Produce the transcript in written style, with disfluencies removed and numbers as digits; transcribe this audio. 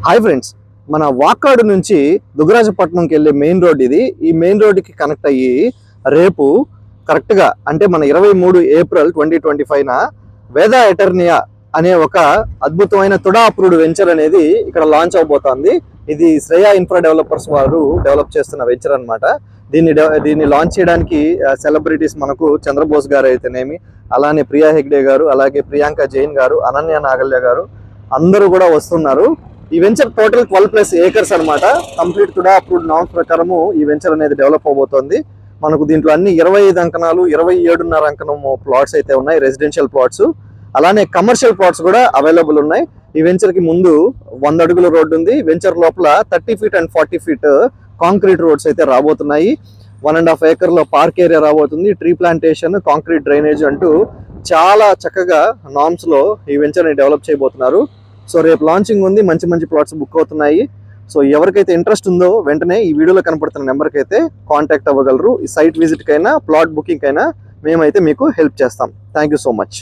Hi friends, మన వాకాడు నుంచి దుగ్గరాజపట్నంకి వెళ్ళే మెయిన్ రోడ్ ఇది. ఈ మెయిన్ రోడ్డుకి కనెక్ట్ అయ్యి రేపు కరెక్ట్గా అంటే మన 23 ఏప్రిల్ 2025న వేద ఎటర్నియా అనే ఒక అద్భుతమైన తుడా అప్రూవ్డ్ వెంచర్ అనేది ఇక్కడ లాంచ్ అవబోతోంది. ఇది శ్రేయా ఇన్ఫ్రా డెవలపర్స్ వారు డెవలప్ చేస్తున్న వెంచర్ అనమాట. దీన్ని లాంచ్ చేయడానికి సెలబ్రిటీస్ మనకు చంద్రబోస్ గారు అయితేనేమి, అలానే ప్రియా హెగ్డే గారు, అలాగే ప్రియాంక జైన్ గారు, అనన్య నాగల్య గారు అందరూ కూడా వస్తున్నారు. ఈ వెంచర్ టోటల్ 12+ ఏకర్స్ అనమాట. కంప్లీట్ తుడా అప్రూవ్డ్ నామ్స్ ప్రకారము ఈ వెంచర్ అనేది డెవలప్ అవబోతోంది. మనకు దీంట్లో అన్ని 25 అంకణాలు 27.5 అంకణము ప్లాట్స్ అయితే ఉన్నాయి, రెసిడెన్షియల్ ప్లాట్స్. అలానే కమర్షియల్ ప్లాట్స్ కూడా అవైలబుల్ ఉన్నాయి. ఈ వెంచర్ కి ముందు 100 అడుగుల రోడ్డు ఉంది. వెంచర్ లోపల 30 feet and 40 feet concrete roads అయితే రాబోతున్నాయి. 1.5 ఏకర్లో పార్క్ ఏరియా రాబోతుంది. ట్రీ ప్లాంటేషన్, కాంక్రీట్ డ్రైనేజ్ అంటూ చాలా చక్కగా నామ్స్ లో ఈ వెంచర్ ని డెవలప్ చేయబోతున్నారు. సో రేపు లాంచింగ్ ఉంది, మంచి మంచి ప్లాట్స్ బుక్ అవుతున్నాయి. సో ఎవరికైతే ఇంట్రెస్ట్ ఉందో వెంటనే ఈ వీడియోలో కనపడుతున్న నెంబర్కి అయితే కాంటాక్ట్ అవ్వగలరు. ఈ సైట్ విజిట్ కైనా ప్లాట్ బుకింగ్ కైనా మేమైతే మీకు హెల్ప్ చేస్తాం. Thank you so much.